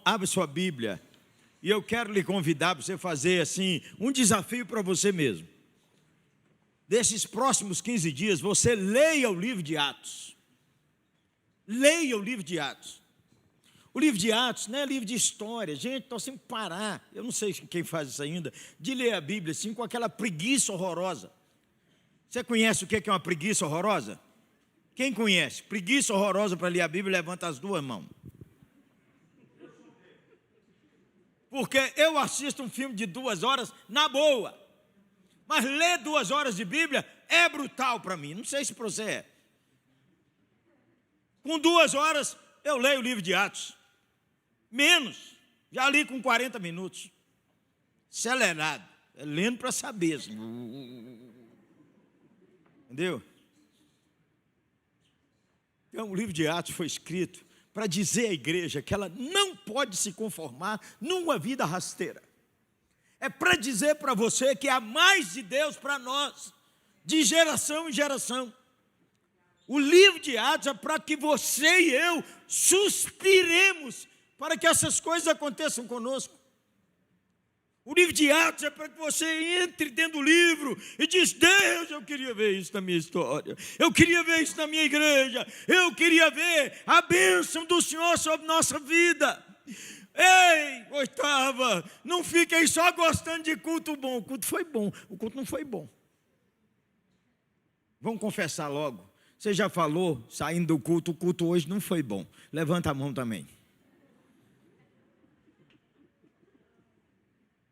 Abre sua Bíblia e eu quero lhe convidar para você fazer assim um desafio para você mesmo. Desses próximos 15 dias, você leia o livro de Atos. Leia o livro de Atos. O livro de Atos não é livro de história. Gente, estou sem parar. Eu não sei quem faz isso ainda, de ler a Bíblia assim com aquela preguiça horrorosa. Você conhece o que é uma preguiça horrorosa? Quem conhece? Preguiça horrorosa para ler a Bíblia, levanta as duas mãos. Porque eu assisto um filme de 2 horas na boa. Mas ler 2 horas de Bíblia é brutal para mim. Não sei se para você é. Com 2 horas eu leio o livro de Atos. Menos. Já li com 40 minutos. Acelerado. É lendo para saber. Assim. Entendeu? Então o livro de Atos foi escrito para dizer à igreja que ela não pode se conformar numa vida rasteira. É para dizer para você que há mais de Deus para nós, de geração em geração. O livro de Atos é para que você e eu suspiremos para que essas coisas aconteçam conosco. O livro de Atos é para que você entre dentro do livro e diz: Deus, eu queria ver isso na minha história, eu queria ver isso na minha igreja, eu queria ver a bênção do Senhor sobre nossa vida. Ei, oitava, não fiquem só gostando de culto bom. O culto foi bom, o culto não foi bom. Vamos confessar logo. Você já falou, saindo do culto, o culto hoje não foi bom. Levanta a mão também.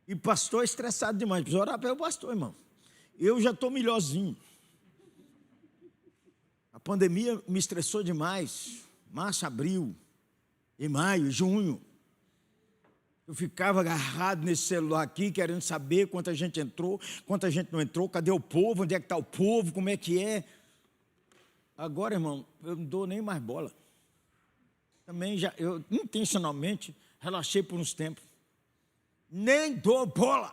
E pastor estressado demais. Precisa orar pelo pastor, irmão. Eu já estou melhorzinho. A pandemia me estressou demais. Março, abril, e maio, junho. Eu ficava agarrado nesse celular aqui, querendo saber quanta gente entrou, quanta gente não entrou, cadê o povo, onde é que está o povo, como é que é. Agora, irmão, eu não dou nem mais bola. Também eu intencionalmente relaxei por uns tempos. Nem dou bola.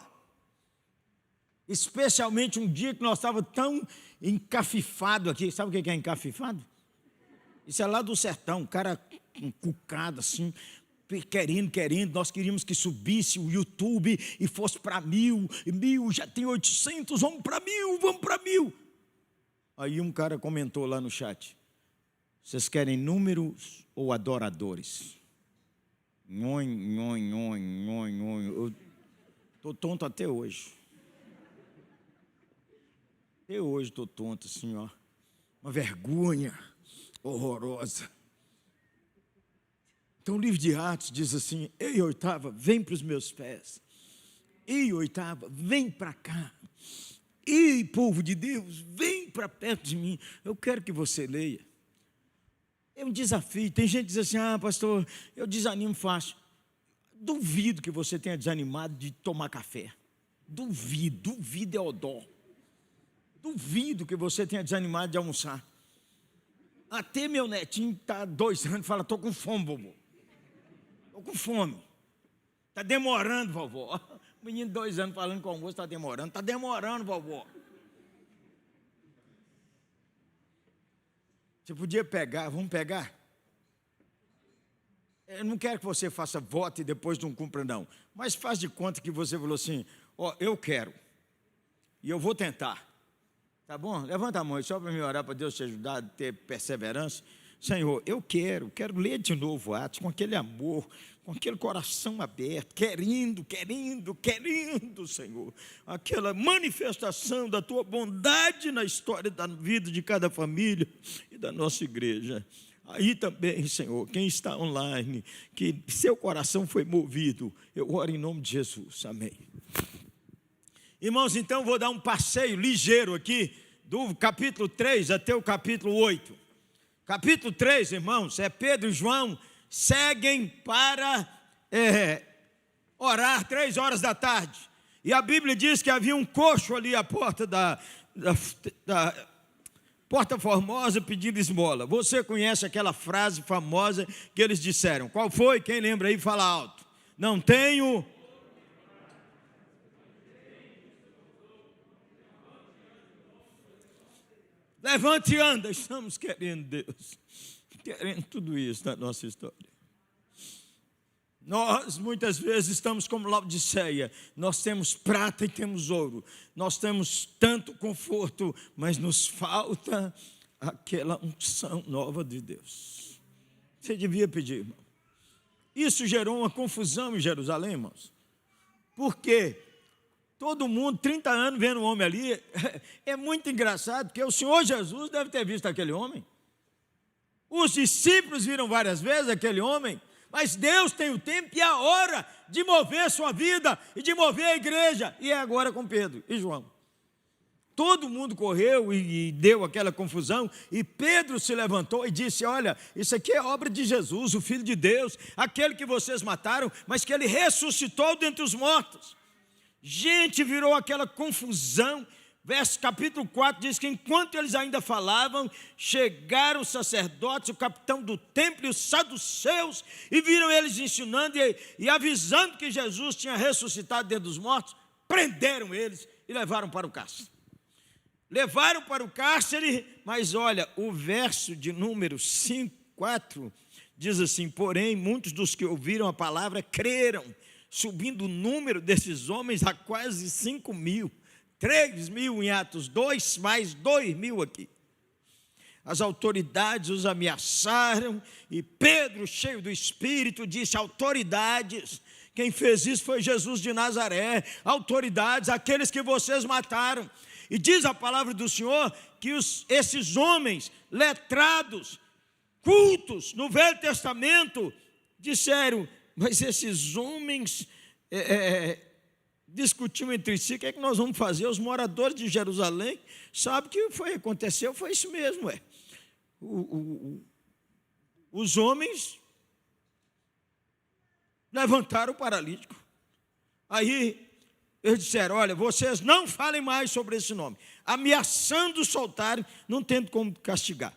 Especialmente um dia que nós estávamos tão encafifados aqui. Sabe o que é encafifado? Isso é lá do sertão, um cara encucado assim, querendo, nós queríamos que subisse o YouTube e fosse para 1000, já tem 800, vamos para 1000. Aí um cara comentou lá no chat: vocês querem números ou adoradores? Eu estou tonto até hoje. Até hoje estou tonto assim, ó. Uma vergonha horrorosa. Então o livro de Atos diz assim: ei, oitava, vem para os meus pés. Ei, oitava, vem para cá. Ei, povo de Deus, vem para perto de mim. Eu quero que você leia. É um desafio. Tem gente que diz assim: ah, pastor, eu desanimo fácil. Duvido que você tenha desanimado de tomar café. Duvido é odó. Duvido que você tenha desanimado de almoçar. Até meu netinho está 2 anos e fala: estou com fome, vovô. Estou com fome. Está demorando, vovó. O menino de 2 anos falando com o almoço, está demorando. Está demorando, vovó. Você podia pegar, vamos pegar? Eu não quero que você faça voto e depois não cumpra, não. Mas faz de conta que você falou assim: ó, eu quero. E eu vou tentar. Tá bom? Levanta a mão só para me orar, para Deus te ajudar a ter perseverança. Senhor, eu quero ler de novo Atos com aquele amor, com aquele coração aberto, querendo, Senhor, aquela manifestação da tua bondade na história da vida de cada família e da nossa igreja. Aí também, Senhor, quem está online, que seu coração foi movido, eu oro em nome de Jesus, amém. Irmãos, então vou dar um passeio ligeiro aqui, do capítulo 3 até o capítulo 8. Capítulo 3, irmãos, é Pedro e João seguem para orar 3 horas da tarde. E a Bíblia diz que havia um coxo ali à porta da Porta Formosa pedindo esmola. Você conhece aquela frase famosa que eles disseram? Qual foi? Quem lembra aí, fala alto. Não tenho... Levante e anda. Estamos querendo Deus. Querendo tudo isso na nossa história. Nós muitas vezes estamos como Laodiceia, nós temos prata e temos ouro, nós temos tanto conforto, mas nos falta aquela unção nova de Deus. Você devia pedir, irmão. Isso gerou uma confusão em Jerusalém, irmãos, porque todo mundo, 30 anos vendo o homem ali, é muito engraçado, porque o Senhor Jesus deve ter visto aquele homem, os discípulos viram várias vezes aquele homem, mas Deus tem o tempo e a hora de mover sua vida e de mover a igreja. E é agora com Pedro e João. Todo mundo correu e deu aquela confusão. E Pedro se levantou e disse: olha, isso aqui é obra de Jesus, o Filho de Deus, aquele que vocês mataram, mas que ele ressuscitou dentre os mortos. Gente, virou aquela confusão. Capítulo 4 diz que enquanto eles ainda falavam, chegaram os sacerdotes, o capitão do templo e os saduceus, e viram eles ensinando e avisando que Jesus tinha ressuscitado dentre os mortos, prenderam eles e levaram para o cárcere. Levaram para o cárcere, mas olha, o verso de número 4 diz assim: porém, muitos dos que ouviram a palavra creram, subindo o número desses homens a quase 5.000. 3.000 em Atos 2, mais 2.000 aqui. As autoridades os ameaçaram e Pedro, cheio do Espírito, disse: autoridades, quem fez isso foi Jesus de Nazaré. Autoridades, aqueles que vocês mataram. E diz a palavra do Senhor que esses homens letrados, cultos no Velho Testamento, disseram: mas esses homens discutiam entre si, o que é que nós vamos fazer? Os moradores de Jerusalém sabem que aconteceu, foi isso mesmo. Os homens levantaram o paralítico. Aí eles disseram: olha, vocês não falem mais sobre esse nome, ameaçando soltarem, não tendo como castigar.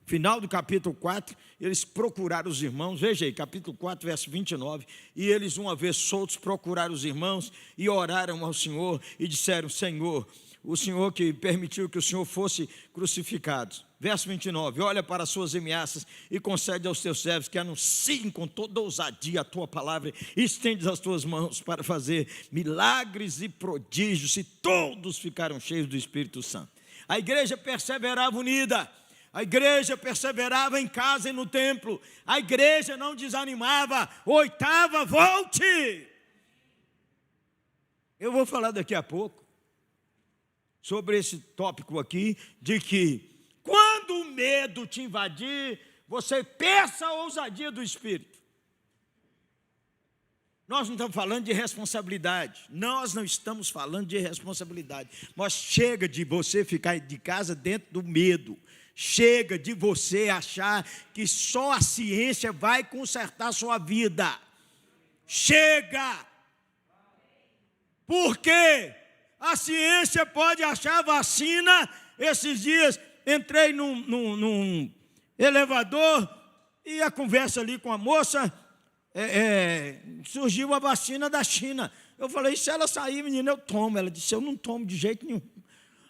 Final do capítulo 4, eles procuraram os irmãos, veja aí, capítulo 4, verso 29, e eles, uma vez soltos, procuraram os irmãos e oraram ao Senhor e disseram: Senhor, o Senhor que permitiu que o Senhor fosse crucificado. Verso 29, olha para as suas ameaças e concede aos teus servos que anunciem com toda ousadia a tua palavra, e estendes as tuas mãos para fazer milagres e prodígios, e todos ficaram cheios do Espírito Santo. A igreja perseverava unida. A igreja perseverava em casa e no templo. A igreja não desanimava. Oitava, volte! Eu vou falar daqui a pouco sobre esse tópico aqui, de que quando o medo te invadir, você peça a ousadia do Espírito. Nós não estamos falando de responsabilidade. Nós não estamos falando de responsabilidade. Mas chega de você ficar de casa dentro do medo. Chega de você achar que só a ciência vai consertar a sua vida. Chega! Porque a ciência pode achar vacina. Esses dias entrei num elevador e a conversa ali com a moça, surgiu a vacina da China. Eu falei: se ela sair, menina, eu tomo. Ela disse: eu não tomo de jeito nenhum.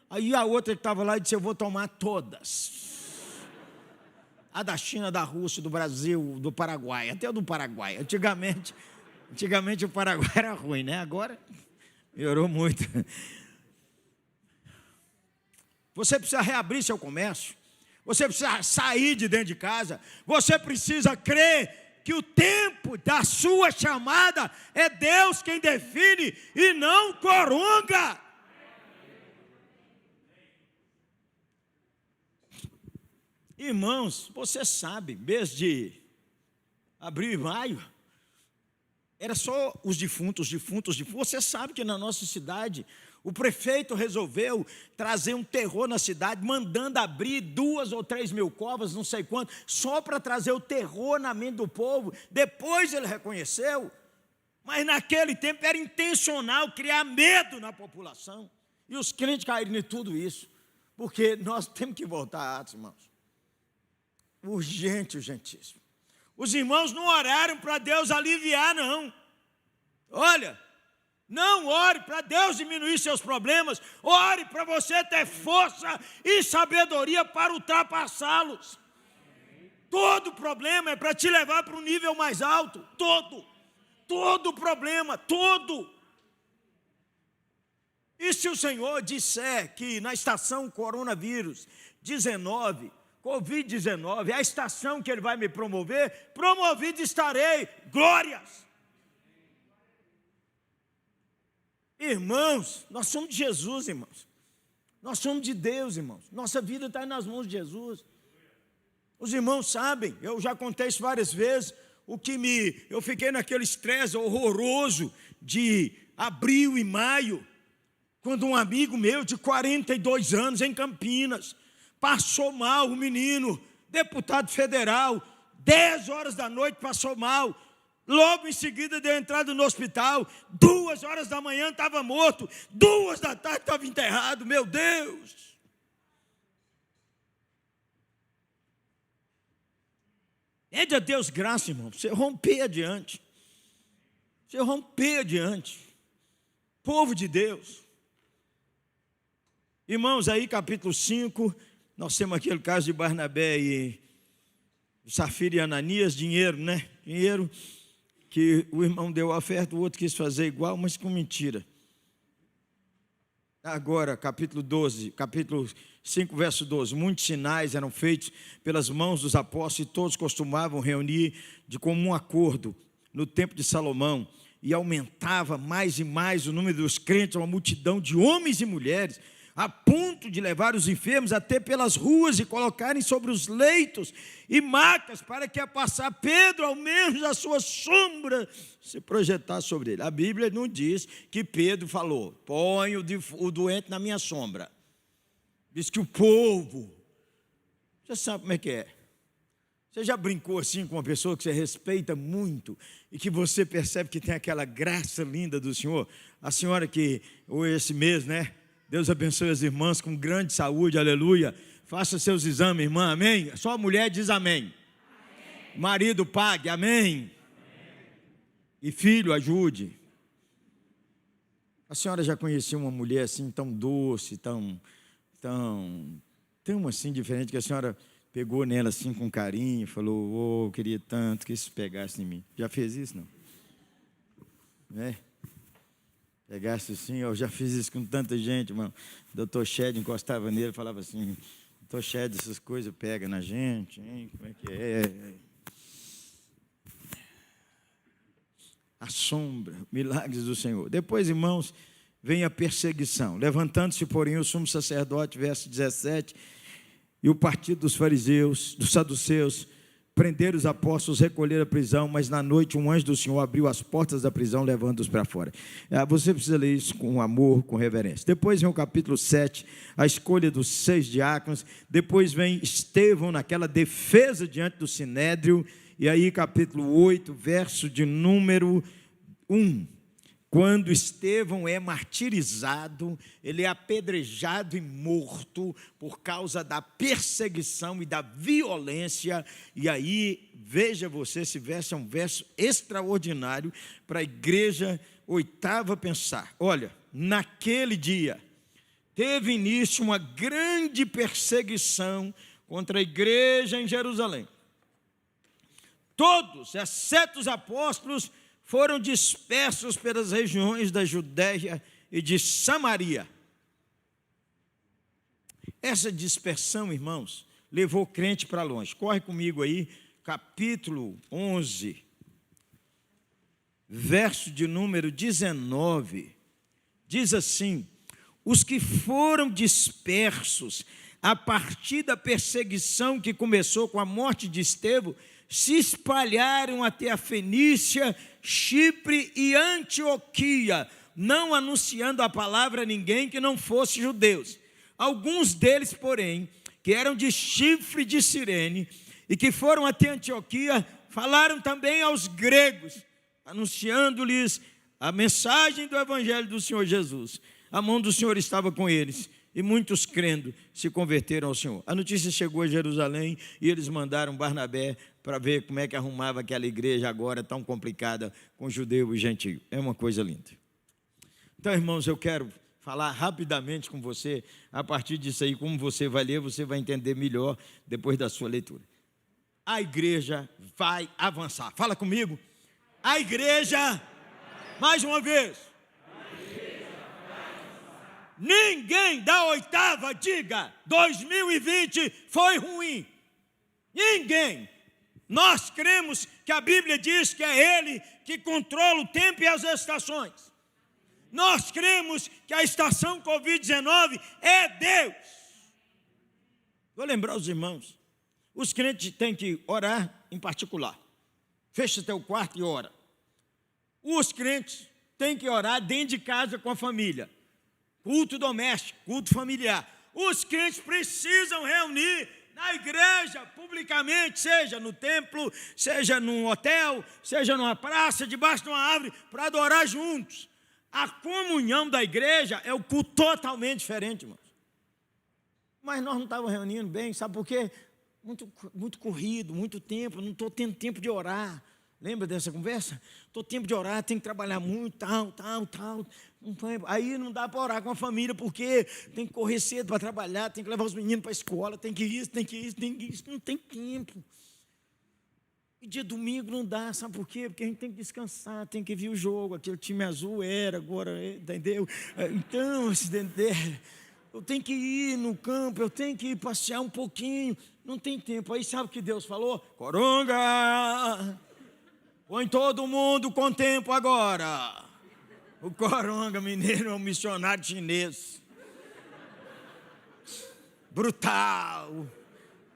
Aí a outra que estava lá disse: eu vou tomar todas. A da China, da Rússia, do Brasil, do Paraguai, até o do Paraguai. Antigamente o Paraguai era ruim, né? Agora melhorou muito. Você precisa reabrir seu comércio. Você precisa sair de dentro de casa. Você precisa crer que o tempo da sua chamada é Deus quem define e não coronga. Irmãos, você sabe, mês de abril e maio, era só os defuntos. Você sabe que na nossa cidade, o prefeito resolveu trazer um terror na cidade, mandando abrir 2 ou 3 mil covas, não sei quanto, só para trazer o terror na mente do povo. Depois ele reconheceu, mas naquele tempo era intencional criar medo na população. E os crentes caíram em tudo isso, porque nós temos que voltar a Atos, irmãos. Urgentíssimo. Os irmãos não oraram para Deus aliviar, não. Olha, não ore para Deus diminuir seus problemas. Ore para você ter força e sabedoria para ultrapassá-los. Todo problema é para te levar para um nível mais alto. Todo. todo problema, todo. E se o Senhor disser que na estação coronavírus 19, Covid-19, a estação que Ele vai me promover, promovido estarei, glórias. Irmãos, nós somos de Jesus, irmãos. Nós somos de Deus, irmãos. Nossa vida está nas mãos de Jesus. Os irmãos sabem, eu já contei isso várias vezes, eu fiquei naquele estresse horroroso de abril e maio, quando um amigo meu de 42 anos em Campinas, passou mal, o menino, deputado federal, 10 horas da noite passou mal, logo em seguida deu entrada no hospital, 2 horas da manhã estava morto, 2 da tarde estava enterrado, meu Deus. Pede a Deus graça, irmão, você romper adiante. Você romper adiante. Povo de Deus. Irmãos, aí capítulo 5, nós temos aquele caso de Barnabé e Safira e Ananias, dinheiro, né? Dinheiro que o irmão deu a oferta, o outro quis fazer igual, mas com mentira. Agora, capítulo 5, verso 12. Muitos sinais eram feitos pelas mãos dos apóstolos e todos costumavam reunir de comum acordo no templo de Salomão e aumentava mais e mais o número dos crentes, uma multidão de homens e mulheres, a ponto de levar os enfermos até pelas ruas e colocarem sobre os leitos e macas, para que a passar Pedro, ao menos a sua sombra, se projetar sobre ele. A Bíblia não diz que Pedro falou, põe o doente na minha sombra. Diz que o povo, você sabe como é que é. Você já brincou assim com uma pessoa que você respeita muito e que você percebe que tem aquela graça linda do Senhor? A senhora que, ou esse mês, né? Deus abençoe as irmãs com grande saúde, aleluia. Faça seus exames, irmã, amém? Só a mulher diz amém. Amém. Marido pague, amém. Amém. E filho, ajude. A senhora já conhecia uma mulher assim tão doce, tão assim diferente, que a senhora pegou nela assim com carinho, falou, eu queria tanto que isso pegasse em mim. Já fez isso, não? Né? Pegasse assim, eu já fiz isso com tanta gente, irmão. O doutor Shed encostava nele e falava assim, doutor Shed, essas coisas pegam na gente, hein? Como é que é? A sombra, milagres do Senhor. Depois, irmãos, vem a perseguição. Levantando-se, porém, o sumo sacerdote, verso 17, e o partido dos fariseus, dos saduceus, prenderam os apóstolos, recolheram a prisão, mas na noite um anjo do Senhor abriu as portas da prisão, levando-os para fora. Você precisa ler isso com amor, com reverência. Depois vem o capítulo 7, a escolha dos 6 diáconos. Depois vem Estevão naquela defesa diante do Sinédrio. E aí capítulo 8, verso de número 1. Quando Estevão é martirizado, ele é apedrejado e morto por causa da perseguição e da violência. E aí, veja você, esse verso é um verso extraordinário para a igreja oitava pensar. Olha, naquele dia, teve início uma grande perseguição contra a igreja em Jerusalém. Todos, exceto os apóstolos, foram dispersos pelas regiões da Judéia e de Samaria. Essa dispersão, irmãos, levou o crente para longe. Corre comigo aí, capítulo 11, verso de número 19. Diz assim, os que foram dispersos a partir da perseguição que começou com a morte de Estevão, se espalharam até a Fenícia, Chipre e Antioquia, não anunciando a palavra a ninguém que não fosse judeus. Alguns deles, porém, que eram de Chifre de Cirene e que foram até Antioquia, falaram também aos gregos, anunciando-lhes a mensagem do evangelho do Senhor Jesus. A mão do Senhor estava com eles e muitos crendo se converteram ao Senhor. A notícia chegou a Jerusalém e eles mandaram Barnabé para ver como é que arrumava aquela igreja agora tão complicada com judeu e gentio. É uma coisa linda. Então, irmãos, eu quero falar rapidamente com você, a partir disso aí, como você vai ler, você vai entender melhor depois da sua leitura. A igreja vai avançar. Fala comigo. A igreja, mais uma vez. Ninguém da oitava diga, 2020 foi ruim. Ninguém. Nós cremos que a Bíblia diz que é Ele que controla o tempo e as estações. Nós cremos que a estação Covid-19 é Deus. Vou lembrar os irmãos, os crentes têm que orar em particular. Fecha teu quarto e ora. Os crentes têm que orar dentro de casa com a família. Culto doméstico, culto familiar. Os crentes precisam reunir na igreja, publicamente, seja no templo, seja num hotel, seja numa praça, debaixo de uma árvore, para adorar juntos. A comunhão da igreja é o culto totalmente diferente, irmãos. Mas nós não estávamos reunindo bem, sabe por quê? Muito corrido, muito tempo, não estou tendo tempo de orar. Lembra dessa conversa? Estou tempo de orar, tenho que trabalhar muito, tal. Aí não dá para orar com a família, porque tem que correr cedo para trabalhar, tem que levar os meninos para a escola, tem que isso, não tem tempo. E dia domingo não dá, sabe por quê? Porque a gente tem que descansar, tem que ver o jogo, aquele time azul era, agora, entendeu? Então, eu tenho que ir no campo, eu tenho que ir passear um pouquinho, não tem tempo. Aí sabe o que Deus falou? Coronga! Põe todo mundo com tempo agora. O Coronga mineiro é um missionário chinês. Brutal.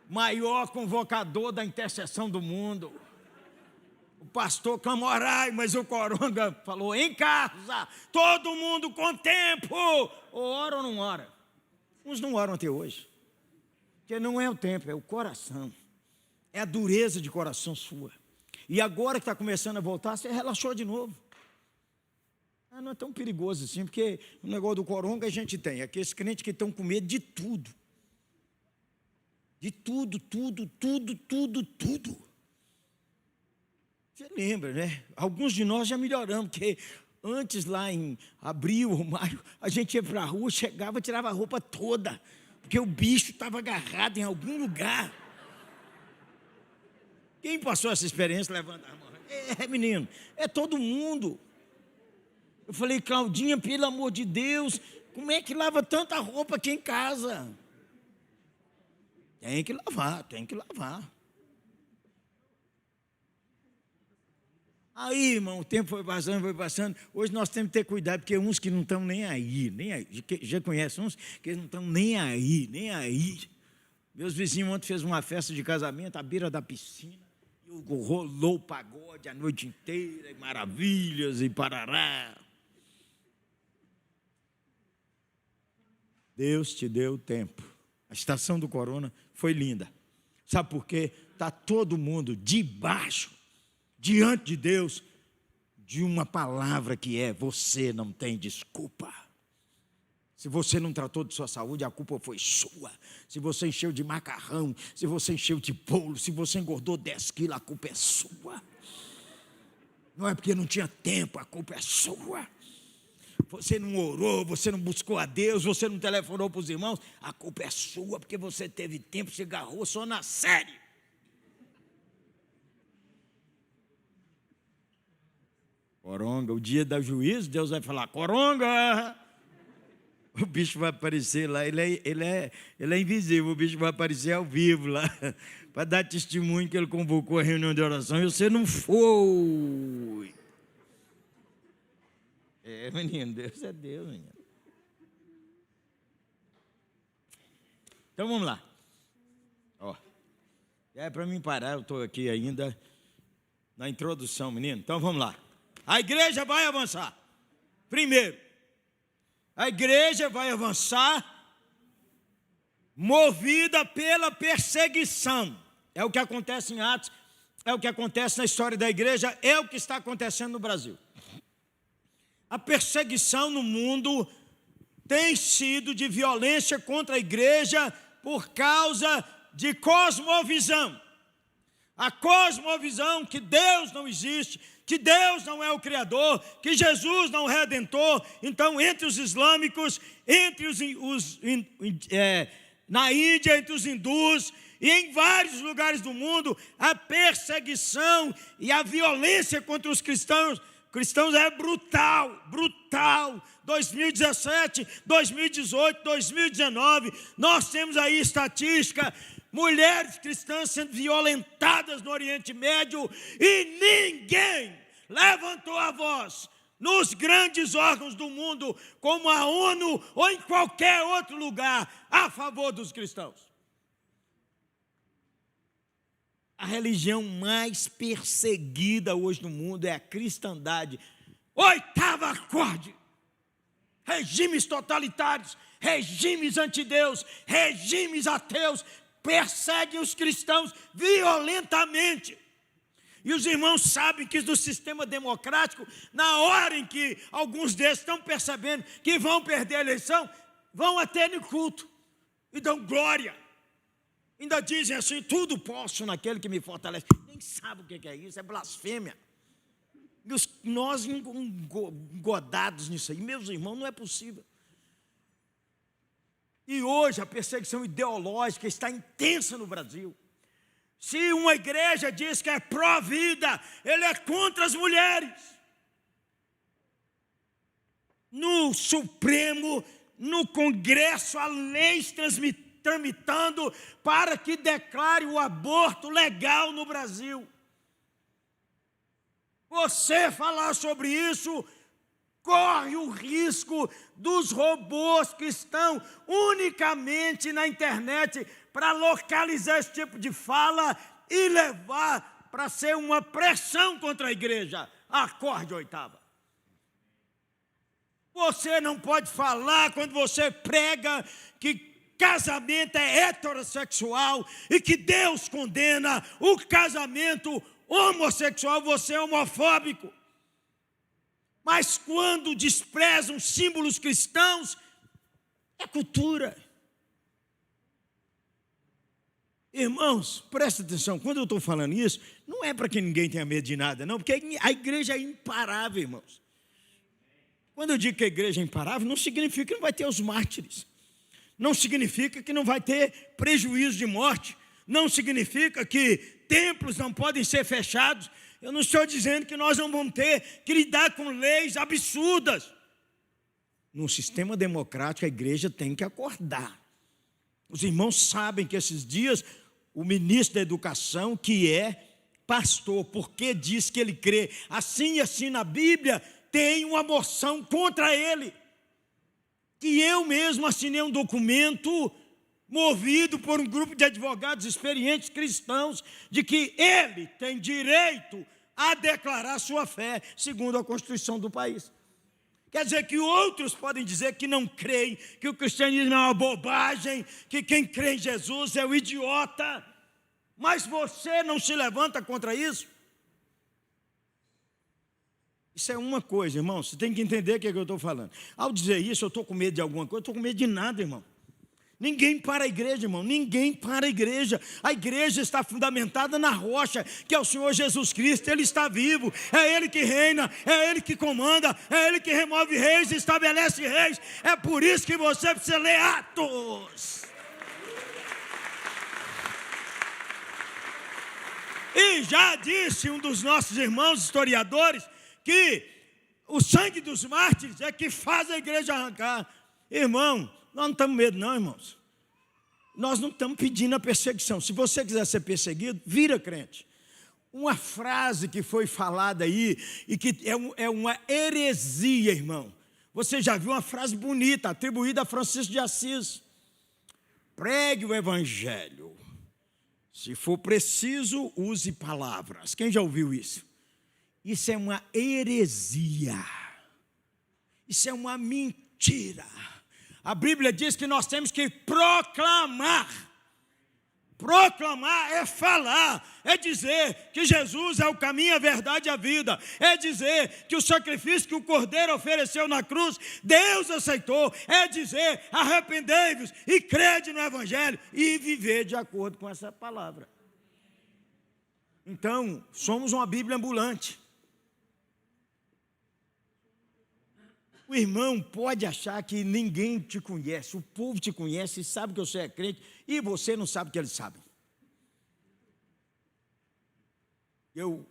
Maior convocador da intercessão do mundo. O pastor Camorai, mas o Coronga falou, em casa, todo mundo com tempo. Ou ora ou não ora? Uns não oram até hoje. Porque não é o tempo, é o coração. É a dureza de coração sua. E agora que está começando a voltar, você relaxou de novo. Não é tão perigoso assim, porque o negócio do coronga a gente tem. Aqueles crentes que estão com medo de tudo. De tudo. Você lembra, né? Alguns de nós já melhoramos, porque antes lá em abril ou maio, a gente ia para a rua, chegava, tirava a roupa toda, porque o bicho estava agarrado em algum lugar. Quem passou essa experiência, levanta a mão. Menino, é todo mundo. Eu falei, Claudinha, pelo amor de Deus, como é que lava tanta roupa aqui em casa? Tem que lavar. Aí, irmão, o tempo foi passando. Hoje nós temos que ter cuidado, porque uns que não estão nem aí. Já conhece uns que não estão nem aí. Meus vizinhos ontem fez uma festa de casamento à beira da piscina. Rolou o pagode a noite inteira, e maravilhas, e parará. Deus te deu tempo. A estação do corona foi linda. Sabe por quê? Está todo mundo debaixo, diante de Deus, de uma palavra que é: você não tem desculpa. Se você não tratou de sua saúde, a culpa foi sua. Se você encheu de macarrão, se você encheu de bolo, se você engordou 10 quilos, a culpa é sua. Não é porque não tinha tempo, a culpa é sua. Você não orou, você não buscou a Deus, você não telefonou para os irmãos, a culpa é sua, porque você teve tempo, se agarrou só na série. Coronga, o dia do juízo, Deus vai falar, coronga! O bicho vai aparecer lá, ele é invisível, o bicho vai aparecer ao vivo lá, para dar testemunho que ele convocou a reunião de oração e você não foi. Menino, Deus é Deus, menino. Então vamos lá. É para mim parar, eu estou aqui ainda na introdução, menino. Então vamos lá. A igreja vai avançar. Primeiro, a igreja vai avançar movida pela perseguição. É o que acontece em Atos, é o que acontece na história da igreja, é o que está acontecendo no Brasil. A perseguição no mundo tem sido de violência contra a igreja por causa de cosmovisão. A cosmovisão que Deus não existe, que Deus não é o Criador, que Jesus não é o Redentor. Então, entre os islâmicos, na Índia, entre os hindus e em vários lugares do mundo, a perseguição e a violência contra os cristãos é brutal, brutal. 2017, 2018, 2019, nós temos aí estatística, mulheres cristãs sendo violentadas no Oriente Médio, e ninguém levantou a voz nos grandes órgãos do mundo, como a ONU ou em qualquer outro lugar, a favor dos cristãos. A religião mais perseguida hoje no mundo é a cristandade. Oitavo acorde. Regimes totalitários, regimes antideus, regimes ateus perseguem os cristãos violentamente. E os irmãos sabem que no sistema democrático, na hora em que alguns desses estão percebendo que vão perder a eleição, vão até no culto e dão glória. Ainda dizem assim: tudo posso naquele que me fortalece. Nem sabe o que é isso, é blasfêmia. Nós engodados nisso aí, meus irmãos, não é possível. E hoje a perseguição ideológica está intensa no Brasil. Se uma igreja diz que é pró-vida, ele é contra as mulheres. No Supremo, no Congresso, há leis tramitando para que declare o aborto legal no Brasil. Você falar sobre isso, corre o risco dos robôs que estão unicamente na internet para localizar esse tipo de fala e levar para ser uma pressão contra a igreja. Acorde, oitava. Você não pode falar quando você prega que casamento é heterossexual e que Deus condena o casamento homossexual, você é homofóbico. Mas quando desprezam símbolos cristãos, é cultura. Irmãos, presta atenção, quando eu estou falando isso, não é para que ninguém tenha medo de nada, não, porque a igreja é imparável, irmãos. Quando eu digo que a igreja é imparável, não significa que não vai ter os mártires, não significa que não vai ter prejuízo de morte, não significa que templos não podem ser fechados. Eu não estou dizendo que nós não vamos ter que lidar com leis absurdas. No sistema democrático, a igreja tem que acordar. Os irmãos sabem que esses dias, o ministro da Educação, que é pastor, porque diz que ele crê assim e assim na Bíblia, tem uma moção contra ele. Que eu mesmo assinei um documento movido por um grupo de advogados experientes cristãos, de que ele tem direito a declarar sua fé, segundo a Constituição do país. Quer dizer que outros podem dizer que não creem, que o cristianismo é uma bobagem, que quem crê em Jesus é o idiota, mas você não se levanta contra isso? Isso é uma coisa, irmão, você tem que entender o que eu estou falando. Ao dizer isso, eu estou com medo de alguma coisa, eu estou com medo de nada, irmão. Ninguém para a igreja, irmão, ninguém para a igreja. A igreja está fundamentada na rocha, que é o Senhor Jesus Cristo. Ele está vivo, é Ele que reina, é Ele que comanda, é Ele que remove reis e estabelece reis. É por isso que você precisa ler Atos. E já disse um dos nossos irmãos historiadores que o sangue dos mártires é que faz a igreja arrancar. Irmão, nós não estamos com medo não, irmãos. Nós não estamos pedindo a perseguição. Se você quiser ser perseguido, vira crente. Uma frase que foi falada aí, e que é uma heresia, irmão. Você já viu uma frase bonita, atribuída a Francisco de Assis. Pregue o evangelho. Se for preciso, use palavras. Quem já ouviu isso? Isso é uma heresia. Isso é uma mentira. A Bíblia diz que nós temos que proclamar. Proclamar é falar, é dizer que Jesus é o caminho, a verdade e a vida. É dizer que o sacrifício que o Cordeiro ofereceu na cruz, Deus aceitou. É dizer, arrependei-vos e crede no Evangelho e viver de acordo com essa palavra. Então, somos uma Bíblia ambulante. O irmão pode achar que ninguém te conhece, o povo te conhece e sabe que você é crente, e você não sabe o que eles sabem. Eu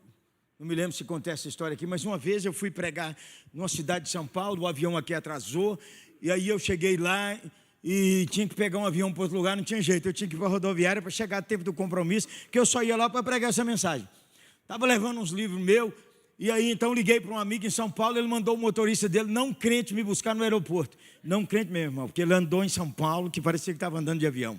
não me lembro se contei essa história aqui, mas uma vez eu fui pregar numa cidade de São Paulo, o avião aqui atrasou, e aí eu cheguei lá e tinha que pegar um avião para outro lugar, não tinha jeito, eu tinha que ir para a rodoviária para chegar a tempo do compromisso, que eu só ia lá para pregar essa mensagem. Estava levando uns livros meus, e aí então liguei para um amigo em São Paulo, ele mandou o motorista dele, não crente, me buscar no aeroporto. Não crente mesmo, irmão, porque ele andou em São Paulo, que parecia que estava andando de avião.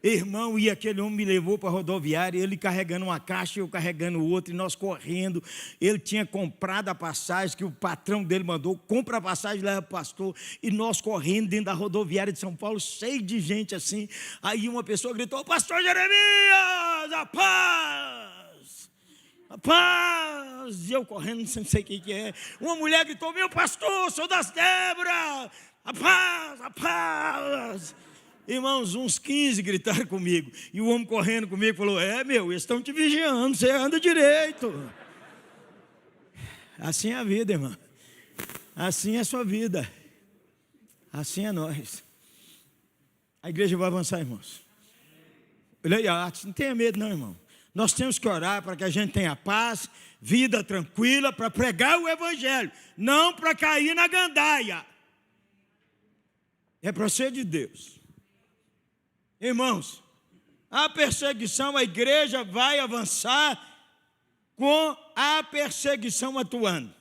Irmão, e aquele homem me levou para a rodoviária, ele carregando uma caixa, eu carregando outra, e nós correndo. Ele tinha comprado a passagem, que o patrão dele mandou, compra a passagem, leva para o pastor, e nós correndo dentro da rodoviária de São Paulo, cheio de gente assim. Aí uma pessoa gritou: pastor Jeremias, a paz! A paz! E eu correndo, não sei o que é. Uma mulher gritou: meu pastor, sou das Débora! A paz, a paz! Irmãos, uns 15 gritaram comigo. E o homem correndo comigo falou: eles estão te vigiando, você anda direito. Assim é a vida, irmão. Assim é a sua vida. Assim é nós. A igreja vai avançar, irmãos. Leia Atos, não tenha medo não, irmão. Nós temos que orar para que a gente tenha paz, vida tranquila, para pregar o evangelho. Não para cair na gandaia. É para ser de Deus. Irmãos, a perseguição, a igreja vai avançar com a perseguição atuando.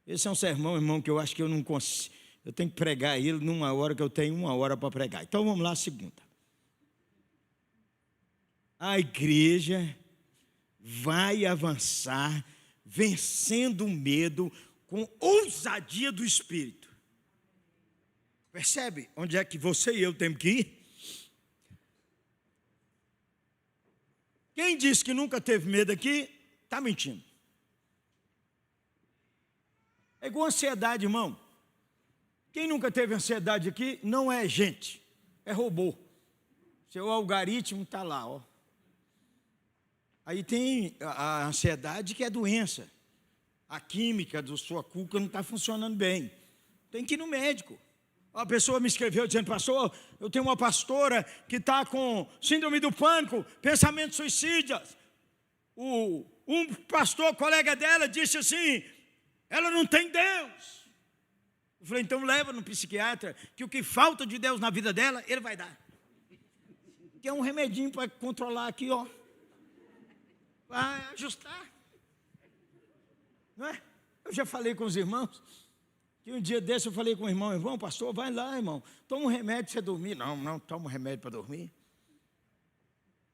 Esse é um sermão, irmão, que eu acho que eu não consigo. Eu tenho que pregar ele numa hora que eu tenho 1 hora para pregar. Então vamos lá, segunda. A igreja vai avançar vencendo o medo com ousadia do Espírito. Percebe onde é que você e eu temos que ir? Quem disse que nunca teve medo aqui, está mentindo. É igual ansiedade, irmão. Quem nunca teve ansiedade aqui não é gente, é robô. Seu algoritmo está lá, ó. Aí tem a ansiedade, que é doença. A química da sua cuca não está funcionando bem. Tem que ir no médico. A pessoa me escreveu dizendo: pastor, eu tenho uma pastora que está com síndrome do pânico, pensamentos suicidas. Um pastor, colega dela, disse assim: ela não tem Deus. Eu falei: então leva no psiquiatra, que o que falta de Deus na vida dela, ele vai dar. Que é um remedinho para controlar aqui, ó. Vai ajustar. Não é? Eu já falei com os irmãos. Que um dia desse eu falei com o irmão: pastor, vai lá, irmão, toma um remédio para você dormir. Não toma um remédio para dormir.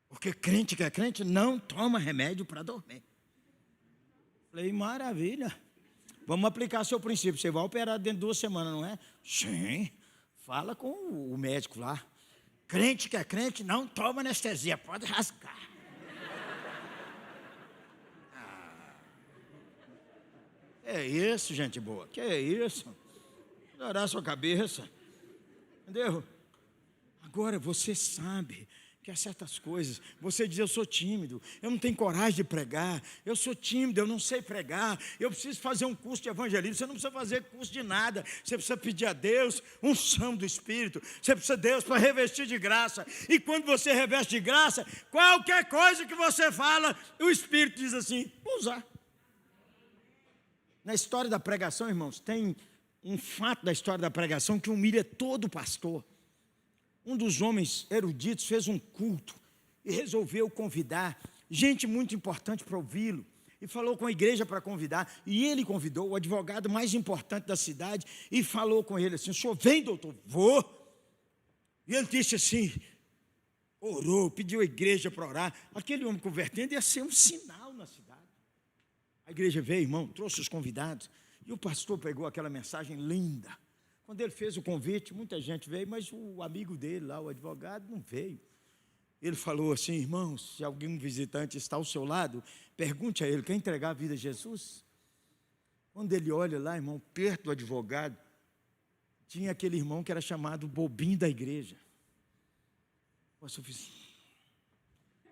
Porque crente que é crente não toma remédio para dormir. Falei: maravilha. Vamos aplicar seu princípio. Você vai operar dentro de 2 semanas, não é? Sim. Fala com o médico lá. Crente que é crente não toma anestesia, pode rasgar. É isso, gente boa, que é isso? Melhorar a sua cabeça, entendeu? Agora você sabe que há certas coisas, você diz: eu sou tímido, eu não tenho coragem de pregar, eu sou tímido, eu não sei pregar, eu preciso fazer um curso de evangelismo. Você não precisa fazer curso de nada, você precisa pedir a Deus unção do Espírito, você precisa de Deus para revestir de graça, e quando você reveste de graça, qualquer coisa que você fala, o Espírito diz assim: vou usar. Na história da pregação, irmãos, tem um fato da história da pregação que humilha todo pastor. Um dos homens eruditos fez um culto e resolveu convidar gente muito importante para ouvi-lo. E falou com a igreja para convidar. E ele convidou o advogado mais importante da cidade e falou com ele assim: o senhor vem, doutor? Vou. E ele disse assim, orou, pediu a igreja para orar. Aquele homem convertendo ia ser um sinal na cidade. A igreja veio, irmão, trouxe os convidados, e o pastor pegou aquela mensagem linda. Quando ele fez o convite, muita gente veio, mas o amigo dele lá, o advogado, não veio. Ele falou assim: irmãos, se algum visitante está ao seu lado, pergunte a ele: quer entregar a vida a Jesus? Quando ele olha lá, irmão, perto do advogado, tinha aquele irmão que era chamado bobinho da igreja.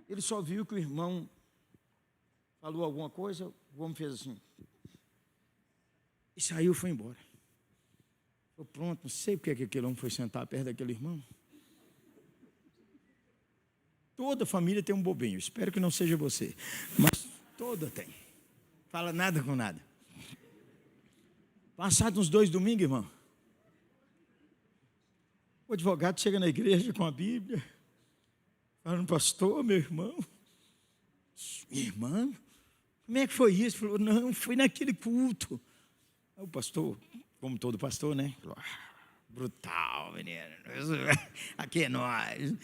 Ele só viu que o irmão falou alguma coisa, o homem fez assim. E saiu e foi embora. Eu pronto, não sei porque que aquele homem foi sentar perto daquele irmão. Toda família tem um bobinho. Espero que não seja você. Mas toda tem. Fala nada com nada. Passados uns 2 domingos, irmão, o advogado chega na igreja com a Bíblia, falando, pastor, meu irmão. Minha irmã? Como é que foi isso? Falou, não, foi naquele culto. Aí o pastor, como todo pastor, né? Falou, brutal, menino. Aqui é nós.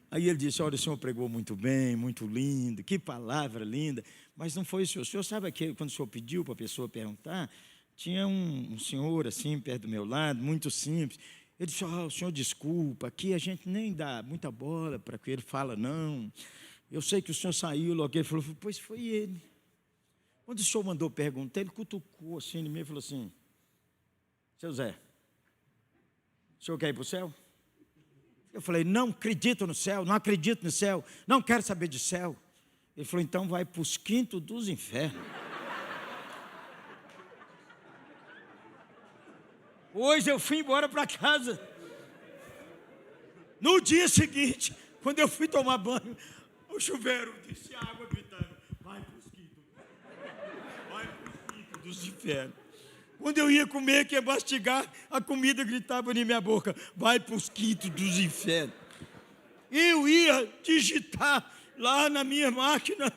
Aí ele disse, olha, o senhor pregou muito bem, muito lindo, que palavra linda. Mas não foi o senhor. O senhor sabe aquele, quando o senhor pediu para a pessoa perguntar, tinha um senhor assim, perto do meu lado, muito simples. Ele disse, o senhor desculpa, aqui a gente nem dá muita bola para que ele fala, não. Eu sei que o senhor saiu, logo ele falou, pois foi ele. Quando o senhor mandou perguntar, ele cutucou assim em mim e falou assim, seu Zé, o senhor quer ir para o céu? Eu falei, não acredito no céu, não acredito no céu, não quero saber de céu. Ele falou, então vai para os quintos dos infernos. Hoje eu fui embora para casa. No dia seguinte, quando eu fui tomar banho, o chuveiro disse água gritando, vai para os quintos. Vai para os quintos dos infernos. Quando eu ia comer, que ia mastigar, a comida gritava na minha boca, vai para os quintos dos infernos. Eu ia digitar lá na minha máquina,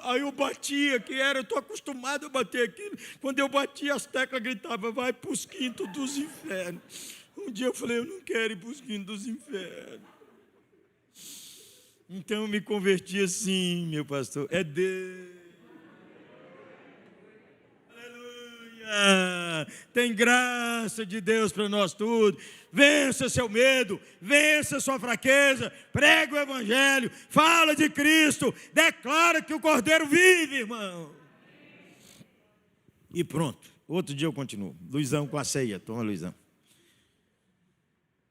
aí eu batia, eu estou acostumado a bater aquilo. Quando eu batia, as teclas gritavam, vai para os quintos dos infernos. Um dia eu falei, eu não quero ir para os quintos dos infernos. Então eu me converti assim, meu pastor, é Deus. Aleluia! Tem graça de Deus para nós tudo. Vença seu medo, vença sua fraqueza, prega o evangelho, fala de Cristo, declara que o Cordeiro vive, irmão. E pronto, outro dia eu continuo. Luizão com a ceia, toma Luizão.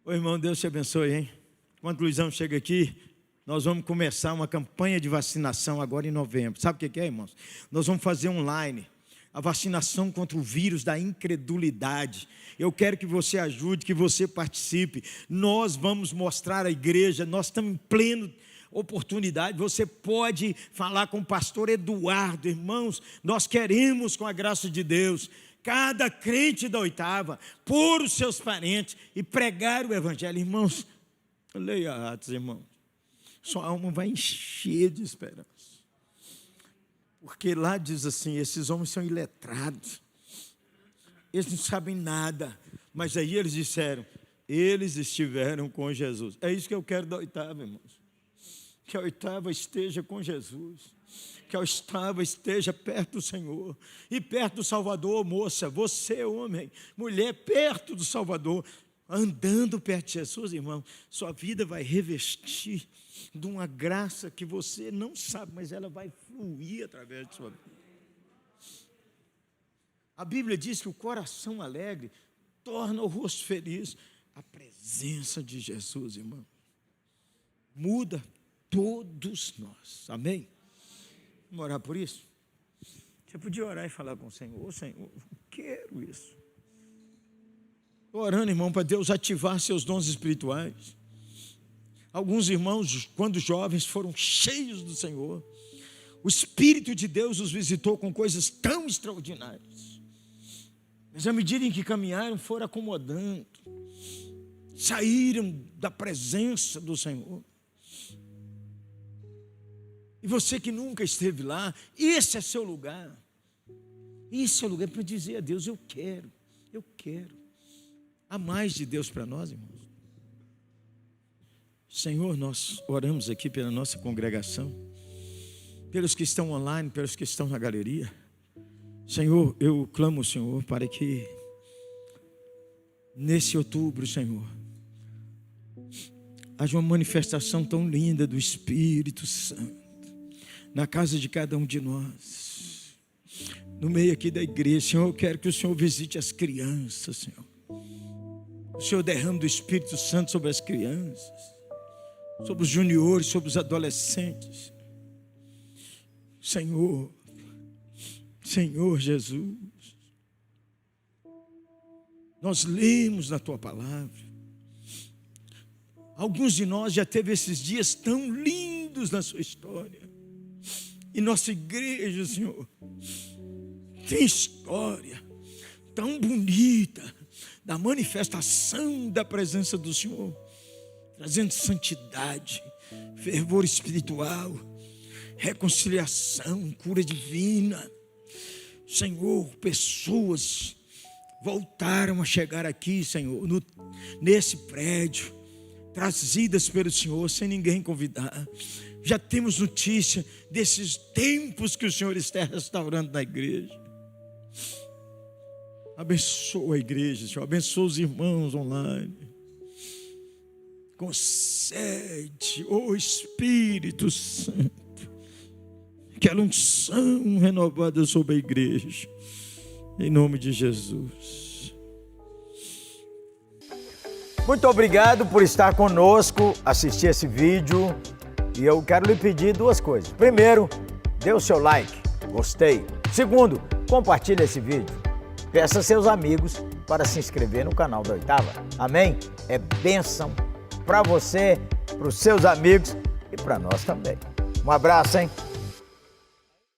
Ô irmão, Deus te abençoe, hein? Quando o Luizão chega aqui, nós vamos começar uma campanha de vacinação agora em novembro. Sabe o que é, irmãos? Nós vamos fazer online a vacinação contra o vírus da incredulidade. Eu quero que você ajude, que você participe. Nós vamos mostrar à igreja, nós estamos em pleno oportunidade. Você pode falar com o pastor Eduardo, irmãos, nós queremos, com a graça de Deus, cada crente da oitava, pôr os seus parentes e pregar o evangelho. Irmãos, leia Atos, irmãos. Sua alma vai encher de esperança. Porque lá diz assim, esses homens são iletrados. Eles não sabem nada. Mas aí eles disseram, eles estiveram com Jesus. É isso que eu quero da oitava, irmãos. Que a oitava esteja com Jesus. Que a oitava esteja perto do Senhor. E perto do Salvador, moça, você, homem, mulher, perto do Salvador. Andando perto de Jesus, irmão, sua vida vai revestir de uma graça que você não sabe, mas ela vai fluir através de sua vida. A Bíblia diz que o coração alegre torna o rosto feliz. A presença de Jesus, irmão, muda todos nós. Amém? Vamos orar por isso? Você podia orar e falar com o Senhor, ô Senhor, eu quero isso. Estou orando, irmão, para Deus ativar seus dons espirituais. Alguns irmãos, quando jovens, foram cheios do Senhor. O Espírito de Deus os visitou com coisas tão extraordinárias. Mas à medida em que caminharam, foram acomodando. Saíram da presença do Senhor. E você que nunca esteve lá, esse é seu lugar. Esse é o lugar para dizer a Deus, eu quero. Há mais de Deus para nós, irmãos. Senhor, nós oramos aqui pela nossa congregação, pelos que estão online, pelos que estão na galeria. Senhor, eu clamo ao Senhor para que nesse outubro, Senhor, haja uma manifestação tão linda do Espírito Santo na casa de cada um de nós, no meio aqui da igreja. Senhor, eu quero que o Senhor visite as crianças, Senhor. O Senhor derrama do Espírito Santo sobre as crianças, sobre os juniores, sobre os adolescentes. Senhor Jesus, nós lemos na Tua palavra Alguns de nós já teve esses dias tão lindos na sua história. E nossa igreja, Senhor, tem história tão bonita da manifestação da presença do Senhor, trazendo santidade, fervor espiritual, reconciliação, cura divina. Senhor, pessoas voltaram a chegar aqui, Senhor, nesse prédio, trazidas pelo Senhor, sem ninguém convidar. Já temos notícia desses tempos que o Senhor está restaurando na igreja. Abençoa a igreja, Senhor, abençoa os irmãos online. Concede, ó Espírito Santo, aquela unção renovada sobre a igreja, em nome de Jesus. Muito obrigado por estar conosco, assistir esse vídeo. E eu quero lhe pedir duas coisas. Primeiro, dê o seu like, gostei. Segundo, compartilhe esse vídeo. Peça a seus amigos para se inscrever no canal da Oitava. Amém? É bênção para você, para os seus amigos e para nós também. Um abraço, hein?